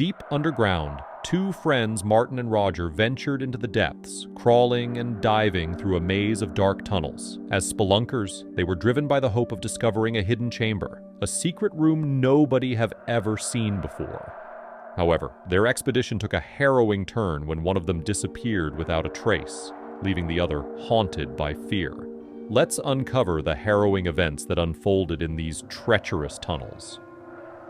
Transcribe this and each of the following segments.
Deep underground, two friends, Martin and Roger, ventured into the depths, crawling and diving through a maze of dark tunnels. As spelunkers, they were driven by the hope of discovering a hidden chamber, a secret room nobody have ever seen before. However, their expedition took a harrowing turn when one of them disappeared without a trace, leaving the other haunted by fear. Let's uncover the harrowing events that unfolded in these treacherous tunnels.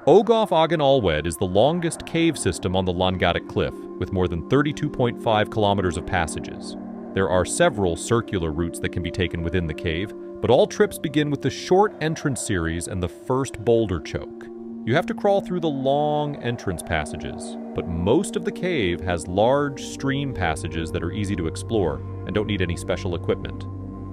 Ogof Agen Allwedd is the longest cave system on the Langatic Cliff, with more than 32.5 kilometers of passages. There are several circular routes that can be taken within the cave, but all trips begin with the short entrance series and the first boulder choke. You have to crawl through the long entrance passages, but most of the cave has large stream passages that are easy to explore and don't need any special equipment.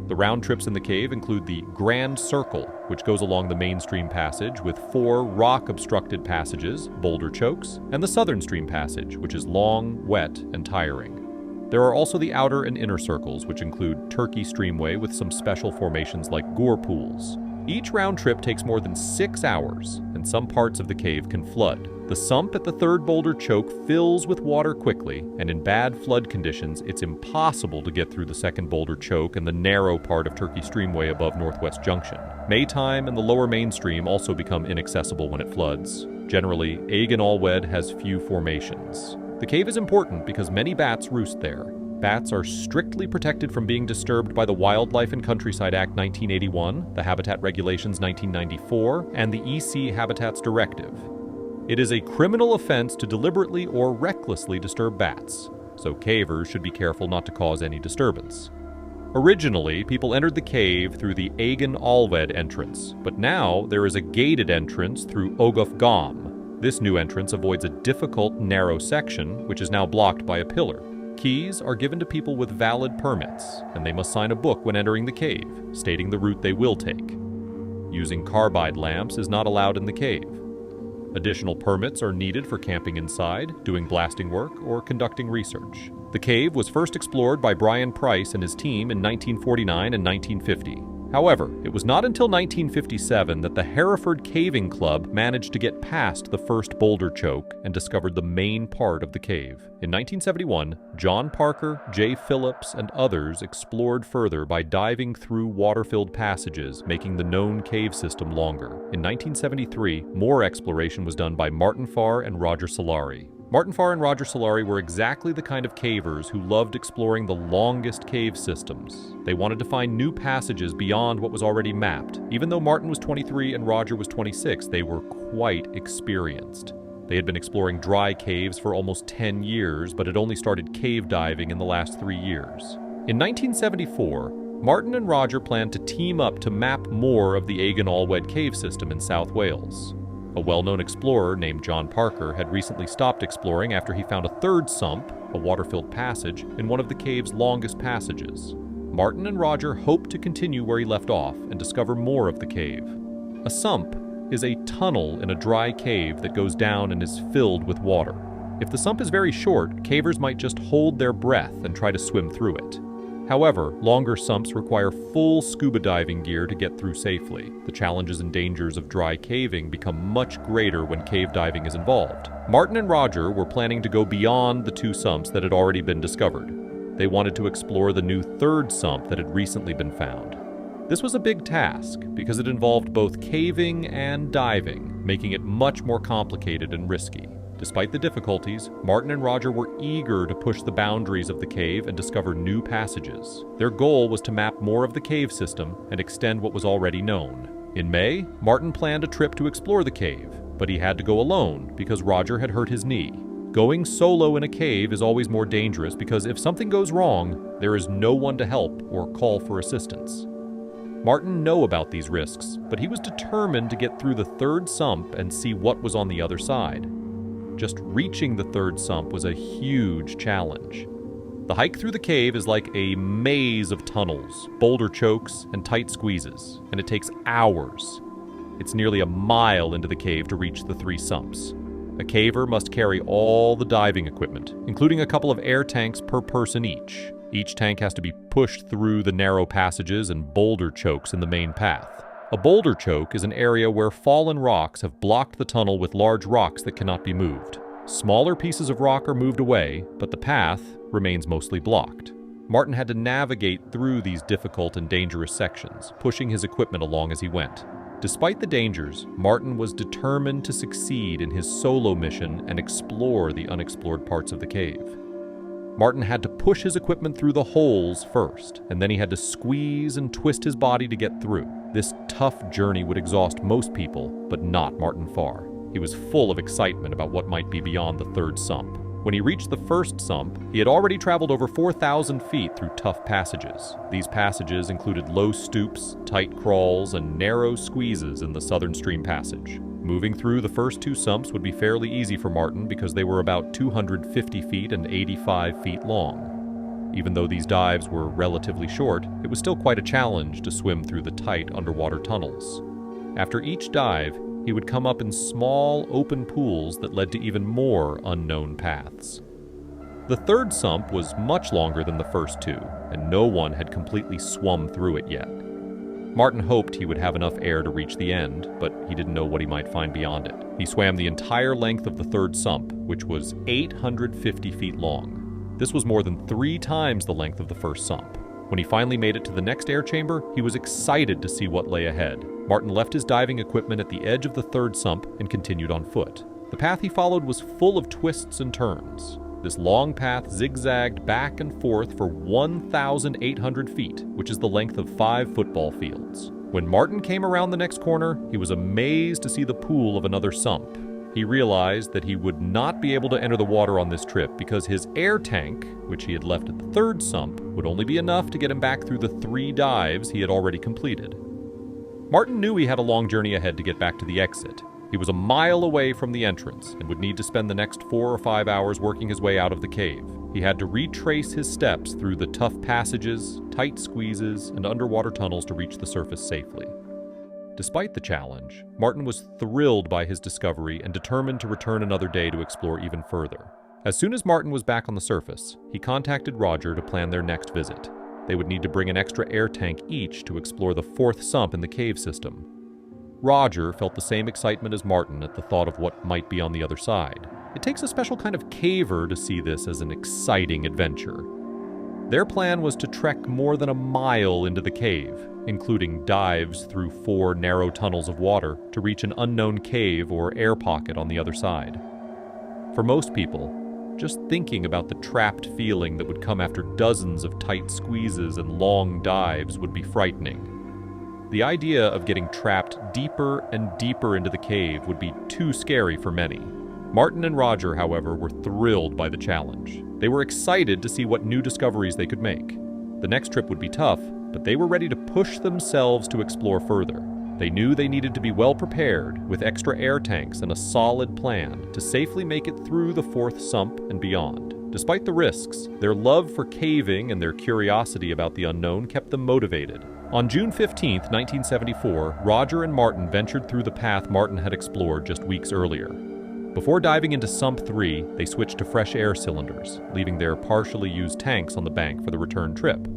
The round trips in the cave include the Grand Circle, which goes along the main stream passage with 4 rock-obstructed passages, boulder chokes, and the Southern Stream Passage, which is long, wet, and tiring. There are also the outer and inner circles, which include Turkey Streamway with some special formations like gore pools. Each round trip takes more than 6 hours, and some parts of the cave can flood. The sump at the third boulder choke fills with water quickly, and in bad flood conditions, it's impossible to get through the second boulder choke and the narrow part of Turkey Streamway above Northwest Junction. Maytime and the lower mainstream also become inaccessible when it floods. Generally, Agen Allwedd has few formations. The cave is important because many bats roost there. Bats are strictly protected from being disturbed by the Wildlife and Countryside Act 1981, the Habitat Regulations 1994, and the EC Habitats Directive. It is a criminal offense to deliberately or recklessly disturb bats, so cavers should be careful not to cause any disturbance. Originally, people entered the cave through the Agen Allwedd entrance, but now there is a gated entrance through Ogof Agen. This new entrance avoids a difficult, narrow section, which is now blocked by a pillar. Keys are given to people with valid permits, and they must sign a book when entering the cave, stating the route they will take. Using carbide lamps is not allowed in the cave. Additional permits are needed for camping inside, doing blasting work, or conducting research. The cave was first explored by Brian Price and his team in 1949 and 1950. However, it was not until 1957 that the Hereford Caving Club managed to get past the first boulder choke and discovered the main part of the cave. In 1971, John Parker, Jay Phillips, and others explored further by diving through water-filled passages, making the known cave system longer. In 1973, more exploration was done by Martin Farr and Roger Solari. Martin Farr and Roger Solari were exactly the kind of cavers who loved exploring the longest cave systems. They wanted to find new passages beyond what was already mapped. Even though Martin was 23 and Roger was 26, they were quite experienced. They had been exploring dry caves for almost 10 years, but had only started cave diving in the last 3 years. In 1974, Martin and Roger planned to team up to map more of the Agen Allwedd cave system in South Wales. A well-known explorer named John Parker had recently stopped exploring after he found a third sump, a water-filled passage, in one of the cave's longest passages. Martin and Roger hoped to continue where he left off and discover more of the cave. A sump is a tunnel in a dry cave that goes down and is filled with water. If the sump is very short, cavers might just hold their breath and try to swim through it. However, longer sumps require full scuba diving gear to get through safely. The challenges and dangers of dry caving become much greater when cave diving is involved. Martin and Roger were planning to go beyond the 2 sumps that had already been discovered. They wanted to explore the new third sump that had recently been found. This was a big task because it involved both caving and diving, making it much more complicated and risky. Despite the difficulties, Martin and Roger were eager to push the boundaries of the cave and discover new passages. Their goal was to map more of the cave system and extend what was already known. In May, Martin planned a trip to explore the cave, but he had to go alone because Roger had hurt his knee. Going solo in a cave is always more dangerous because if something goes wrong, there is no one to help or call for assistance. Martin knew about these risks, but he was determined to get through the third sump and see what was on the other side. Just reaching the third sump was a huge challenge. The hike through the cave is like a maze of tunnels, boulder chokes, and tight squeezes, and it takes hours. It's nearly a mile into the cave to reach the 3 sumps. A caver must carry all the diving equipment, including a couple of air tanks per person each. Each tank has to be pushed through the narrow passages and boulder chokes in the main path. A boulder choke is an area where fallen rocks have blocked the tunnel with large rocks that cannot be moved. Smaller pieces of rock are moved away, but the path remains mostly blocked. Martin had to navigate through these difficult and dangerous sections, pushing his equipment along as he went. Despite the dangers, Martin was determined to succeed in his solo mission and explore the unexplored parts of the cave. Martin had to push his equipment through the holes first, and then he had to squeeze and twist his body to get through. This tough journey would exhaust most people, but not Martin Farr. He was full of excitement about what might be beyond the third sump. When he reached the first sump, he had already traveled over 4,000 feet through tough passages. These passages included low stoops, tight crawls, and narrow squeezes in the Southern Stream Passage. Moving through the first two sumps would be fairly easy for Martin because they were about 250 feet and 85 feet long. Even though these dives were relatively short, it was still quite a challenge to swim through the tight underwater tunnels. After each dive, he would come up in small, open pools that led to even more unknown paths. The third sump was much longer than the first two, and no one had completely swum through it yet. Martin hoped he would have enough air to reach the end, but he didn't know what he might find beyond it. He swam the entire length of the third sump, which was 850 feet long. This was more than 3 times the length of the first sump. When he finally made it to the next air chamber, he was excited to see what lay ahead. Martin left his diving equipment at the edge of the third sump and continued on foot. The path he followed was full of twists and turns. This long path zigzagged back and forth for 1,800 feet, which is the length of 5 football fields. When Martin came around the next corner, he was amazed to see the pool of another sump. He realized that he would not be able to enter the water on this trip because his air tank, which he had left at the third sump, would only be enough to get him back through the 3 dives he had already completed. Martin knew he had a long journey ahead to get back to the exit. He was a mile away from the entrance and would need to spend the next 4 or 5 hours working his way out of the cave. He had to retrace his steps through the tough passages, tight squeezes, and underwater tunnels to reach the surface safely. Despite the challenge, Martin was thrilled by his discovery and determined to return another day to explore even further. As soon as Martin was back on the surface, he contacted Roger to plan their next visit. They would need to bring an extra air tank each to explore the 4th sump in the cave system. Roger felt the same excitement as Martin at the thought of what might be on the other side. It takes a special kind of caver to see this as an exciting adventure. Their plan was to trek more than a mile into the cave, including dives through 4 narrow tunnels of water to reach an unknown cave or air pocket on the other side. For most people, just thinking about the trapped feeling that would come after dozens of tight squeezes and long dives would be frightening. The idea of getting trapped deeper and deeper into the cave would be too scary for many. Martin and Roger, however, were thrilled by the challenge. They were excited to see what new discoveries they could make. The next trip would be tough, but they were ready to push themselves to explore further. They knew they needed to be well prepared, with extra air tanks and a solid plan, to safely make it through the 4th sump and beyond. Despite the risks, their love for caving and their curiosity about the unknown kept them motivated. On June 15, 1974, Roger and Martin ventured through the path Martin had explored just weeks earlier. Before diving into Sump 3, they switched to fresh air cylinders, leaving their partially used tanks on the bank for the return trip.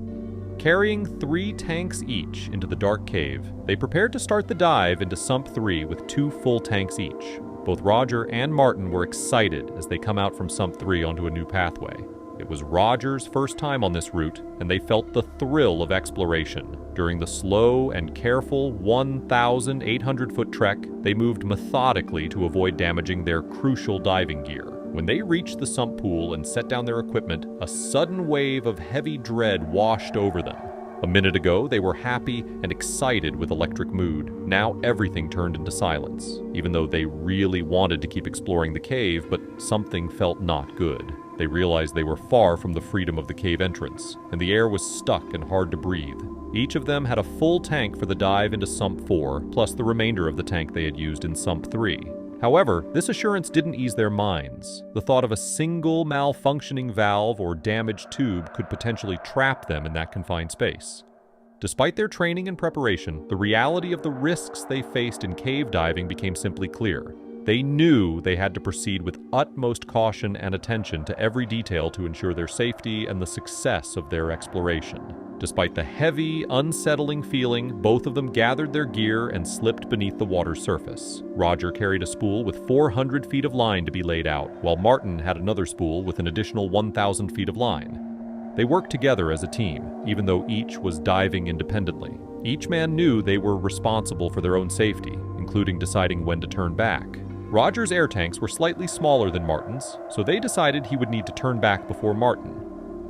Carrying 3 tanks each into the dark cave, they prepared to start the dive into Sump 3 with 2 full tanks each. Both Roger and Martin were excited as they come out from Sump 3 onto a new pathway. It was Roger's first time on this route, and they felt the thrill of exploration. During the slow and careful 1,800-foot trek, they moved methodically to avoid damaging their crucial diving gear. When they reached the sump pool and set down their equipment, a sudden wave of heavy dread washed over them. A minute ago, they were happy and excited with electric mood. Now everything turned into silence, even though they really wanted to keep exploring the cave, but something felt not good. They realized they were far from the freedom of the cave entrance, and the air was stuck and hard to breathe. Each of them had a full tank for the dive into Sump 4, plus the remainder of the tank they had used in Sump 3. However, this assurance didn't ease their minds. The thought of a single malfunctioning valve or damaged tube could potentially trap them in that confined space. Despite their training and preparation, the reality of the risks they faced in cave diving became simply clear. They knew they had to proceed with utmost caution and attention to every detail to ensure their safety and the success of their exploration. Despite the heavy, unsettling feeling, both of them gathered their gear and slipped beneath the water's surface. Roger carried a spool with 400 feet of line to be laid out, while Martin had another spool with an additional 1,000 feet of line. They worked together as a team, even though each was diving independently. Each man knew they were responsible for their own safety, including deciding when to turn back. Roger's air tanks were slightly smaller than Martin's, so they decided he would need to turn back before Martin.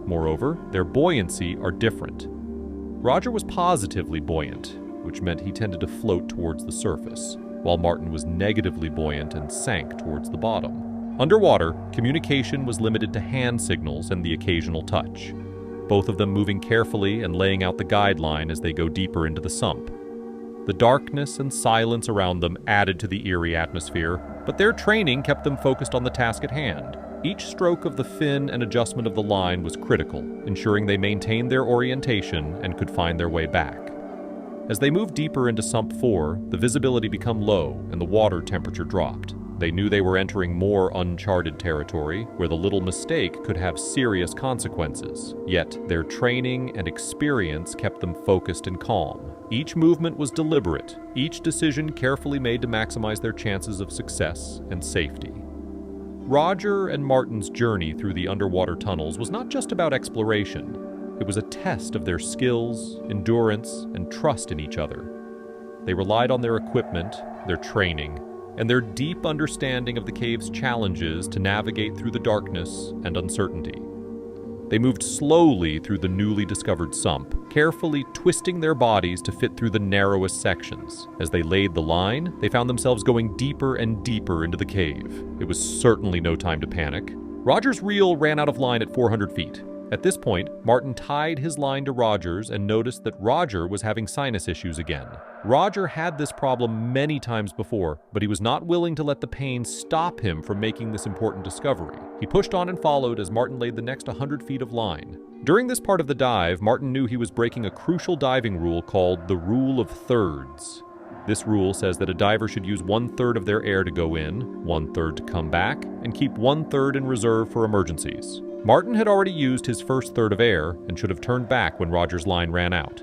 Moreover, their buoyancy are different. Roger was positively buoyant, which meant he tended to float towards the surface, while Martin was negatively buoyant and sank towards the bottom. Underwater, communication was limited to hand signals and the occasional touch, both of them moving carefully and laying out the guideline as they go deeper into the sump. The darkness and silence around them added to the eerie atmosphere, but their training kept them focused on the task at hand. Each stroke of the fin and adjustment of the line was critical, ensuring they maintained their orientation and could find their way back. As they moved deeper into Sump 4, the visibility became low and the water temperature dropped. They knew they were entering more uncharted territory, where the little mistake could have serious consequences. Yet, their training and experience kept them focused and calm. Each movement was deliberate, each decision carefully made to maximize their chances of success and safety. Roger and Martin's journey through the underwater tunnels was not just about exploration. It was a test of their skills, endurance, and trust in each other. They relied on their equipment, their training, and their deep understanding of the cave's challenges to navigate through the darkness and uncertainty. They moved slowly through the newly discovered sump, carefully twisting their bodies to fit through the narrowest sections. As they laid the line, they found themselves going deeper and deeper into the cave. It was certainly no time to panic. Roger's reel ran out of line at 400 feet. At this point, Martin tied his line to Roger's and noticed that Roger was having sinus issues again. Roger had this problem many times before, but he was not willing to let the pain stop him from making this important discovery. He pushed on and followed as Martin laid the next 100 feet of line. During this part of the dive, Martin knew he was breaking a crucial diving rule called the Rule of Thirds. This rule says that a diver should use 1/3 of their air to go in, 1/3 to come back, and keep 1/3 in reserve for emergencies. Martin had already used his first third of air and should have turned back when Roger's line ran out.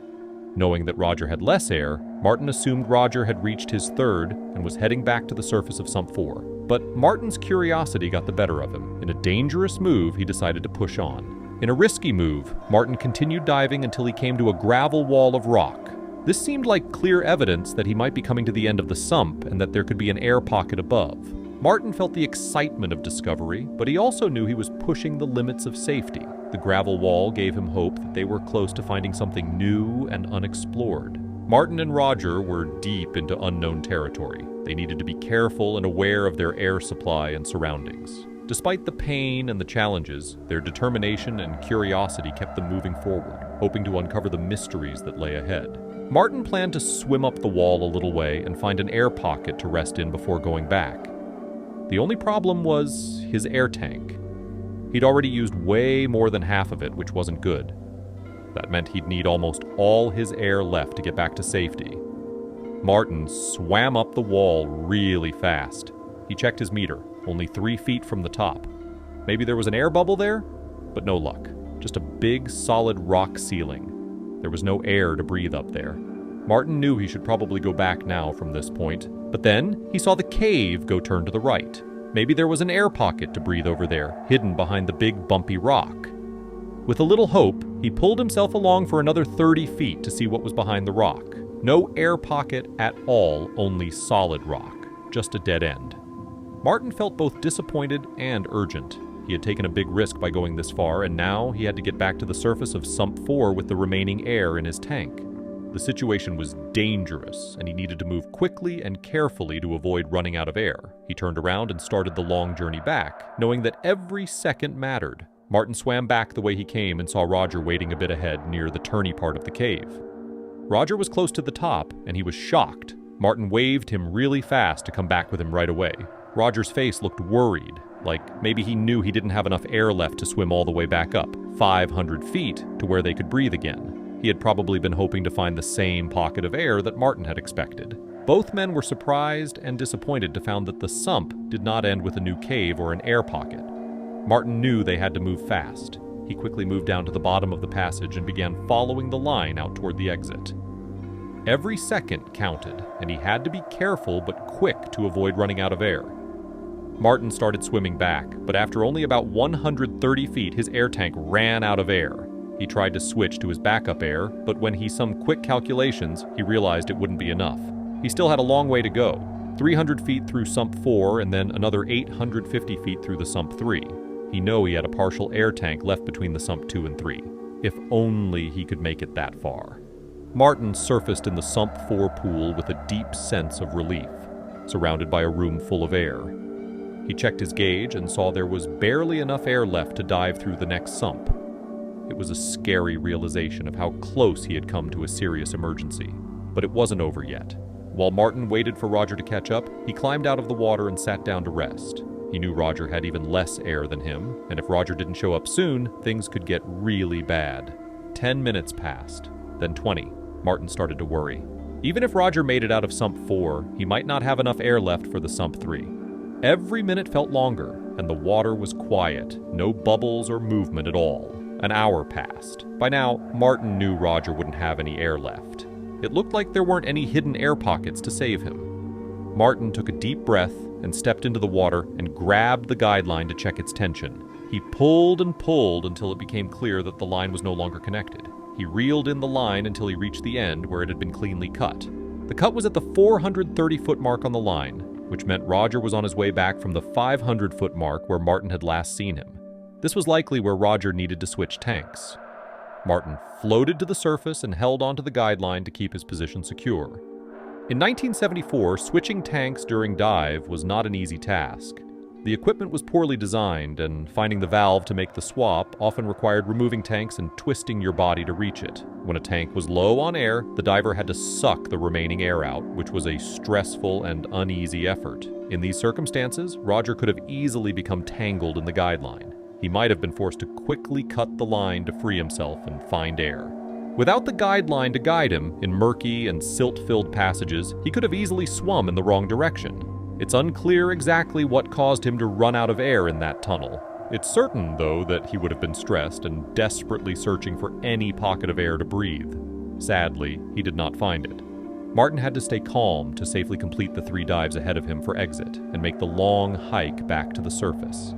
Knowing that Roger had less air, Martin assumed Roger had reached his third and was heading back to the surface of Sump 4. But Martin's curiosity got the better of him. In a dangerous move, he decided to push on. In a risky move, Martin continued diving until he came to a gravel wall of rock. This seemed like clear evidence that he might be coming to the end of the sump and that there could be an air pocket above. Martin felt the excitement of discovery, but he also knew he was pushing the limits of safety. The gravel wall gave him hope that they were close to finding something new and unexplored. Martin and Roger were deep into unknown territory. They needed to be careful and aware of their air supply and surroundings. Despite the pain and the challenges, their determination and curiosity kept them moving forward, hoping to uncover the mysteries that lay ahead. Martin planned to swim up the wall a little way and find an air pocket to rest in before going back. The only problem was his air tank. He'd already used way more than half of it, which wasn't good. That meant he'd need almost all his air left to get back to safety. Martin swam up the wall really fast. He checked his meter, only 3 feet from the top. Maybe there was an air bubble there? But no luck. Just a big, solid rock ceiling. There was no air to breathe up there. Martin knew he should probably go back now from this point, but then he saw the cave go turn to the right. Maybe there was an air pocket to breathe over there, hidden behind the big bumpy rock. With a little hope, he pulled himself along for another 30 feet to see what was behind the rock. No air pocket at all, only solid rock. Just a dead end. Martin felt both disappointed and urgent. He had taken a big risk by going this far, and now he had to get back to the surface of Sump 4 with the remaining air in his tank. The situation was dangerous, and he needed to move quickly and carefully to avoid running out of air. He turned around and started the long journey back, knowing that every second mattered. Martin swam back the way he came and saw Roger waiting a bit ahead near the turny part of the cave. Roger was close to the top, and he was shocked. Martin waved him really fast to come back with him right away. Roger's face looked worried, like maybe he knew he didn't have enough air left to swim all the way back up, 500 feet, to where they could breathe again. He had probably been hoping to find the same pocket of air that Martin had expected. Both men were surprised and disappointed to find that the sump did not end with a new cave or an air pocket. Martin knew they had to move fast. He quickly moved down to the bottom of the passage and began following the line out toward the exit. Every second counted, and he had to be careful but quick to avoid running out of air. Martin started swimming back, but after only about 130 feet, his air tank ran out of air. He tried to switch to his backup air, but when he summed quick calculations, he realized it wouldn't be enough. He still had a long way to go, 300 feet through sump 4 and then another 850 feet through the sump 3. He knew he had a partial air tank left between the sump 2 and 3. If only he could make it that far. Martin surfaced in the sump 4 pool with a deep sense of relief, surrounded by a room full of air. He checked his gauge and saw there was barely enough air left to dive through the next sump. It was a scary realization of how close he had come to a serious emergency, but it wasn't over yet. While Martin waited for Roger to catch up, he climbed out of the water and sat down to rest. He knew Roger had even less air than him, and if Roger didn't show up soon, things could get really bad. 10 minutes passed, then 20. Martin started to worry. Even if Roger made it out of sump 4, he might not have enough air left for the sump 3. Every minute felt longer, and the water was quiet, no bubbles or movement at all. An hour passed. By now, Martin knew Roger wouldn't have any air left. It looked like there weren't any hidden air pockets to save him. Martin took a deep breath and stepped into the water and grabbed the guideline to check its tension. He pulled and pulled until it became clear that the line was no longer connected. He reeled in the line until he reached the end where it had been cleanly cut. The cut was at the 430-foot mark on the line, which meant Roger was on his way back from the 500-foot mark where Martin had last seen him. This was likely where Roger needed to switch tanks. Martin floated to the surface and held onto the guideline to keep his position secure. In 1974, switching tanks during dive was not an easy task. The equipment was poorly designed, and finding the valve to make the swap often required removing tanks and twisting your body to reach it. When a tank was low on air, the diver had to suck the remaining air out, which was a stressful and uneasy effort. In these circumstances, Roger could have easily become tangled in the guideline. He might have been forced to quickly cut the line to free himself and find air. Without the guideline to guide him in murky and silt-filled passages, he could have easily swum in the wrong direction. It's unclear exactly what caused him to run out of air in that tunnel. It's certain, though, that he would have been stressed and desperately searching for any pocket of air to breathe. Sadly, he did not find it. Martin had to stay calm to safely complete the 3 dives ahead of him for exit and make the long hike back to the surface.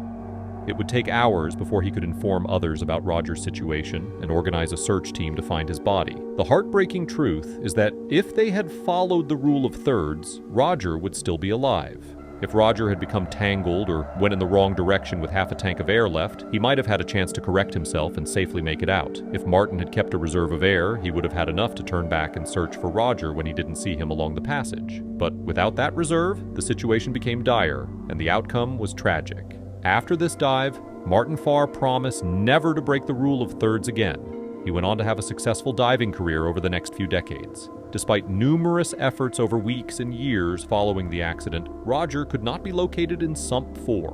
It would take hours before he could inform others about Roger's situation and organize a search team to find his body. The heartbreaking truth is that if they had followed the rule of thirds, Roger would still be alive. If Roger had become tangled or went in the wrong direction with half a tank of air left, he might have had a chance to correct himself and safely make it out. If Martin had kept a reserve of air, he would have had enough to turn back and search for Roger when he didn't see him along the passage. But without that reserve, the situation became dire, and the outcome was tragic. After this dive, Martin Farr promised never to break the rule of thirds again. He went on to have a successful diving career over the next few decades. Despite numerous efforts over weeks and years following the accident, Roger could not be located in sump 4.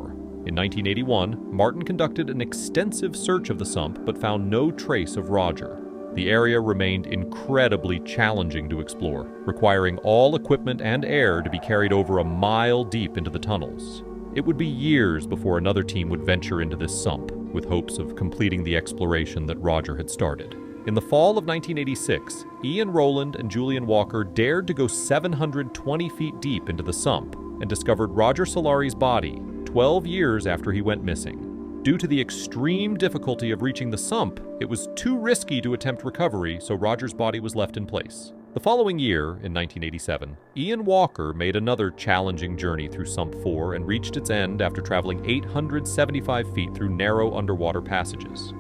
In 1981, Martin conducted an extensive search of the sump but found no trace of Roger. The area remained incredibly challenging to explore, requiring all equipment and air to be carried over a mile deep into the tunnels. It would be years before another team would venture into this sump, with hopes of completing the exploration that Roger had started. In the fall of 1986, Ian Rowland and Julian Walker dared to go 720 feet deep into the sump and discovered Roger Solari's body 12 years after he went missing. Due to the extreme difficulty of reaching the sump, it was too risky to attempt recovery, so Roger's body was left in place. The following year, in 1987, Ian Walker made another challenging journey through Sump 4 and reached its end after traveling 875 feet through narrow underwater passages.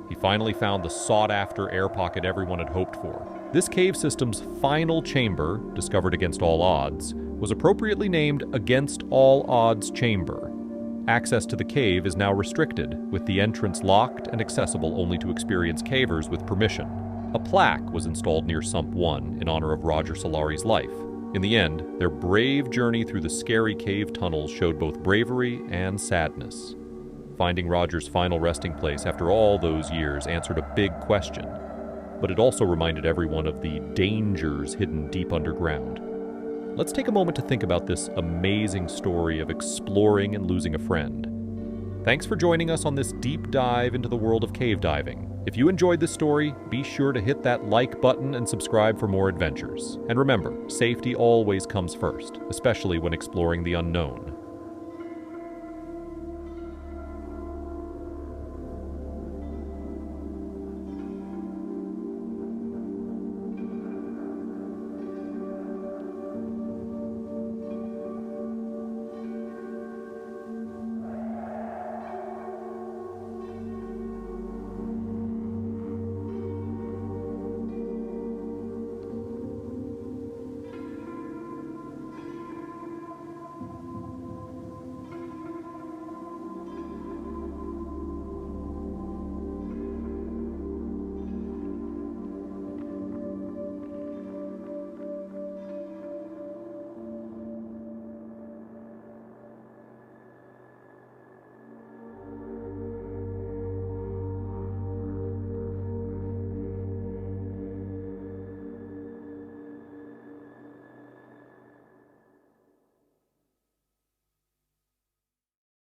He finally found the sought-after air pocket everyone had hoped for. This cave system's final chamber, discovered against all odds, was appropriately named Against All Odds Chamber. Access to the cave is now restricted, with the entrance locked and accessible only to experienced cavers with permission. A plaque was installed near Sump 1 in honor of Roger Solari's life. In the end, their brave journey through the scary cave tunnels showed both bravery and sadness. Finding Roger's final resting place after all those years answered a big question, but it also reminded everyone of the dangers hidden deep underground. let's take a moment to think about this amazing story of exploring and losing a friend. Thanks for joining us on this deep dive into the world of cave diving. If you enjoyed this story, be sure to hit that like button and subscribe for more adventures. And remember, safety always comes first, especially when exploring the unknown.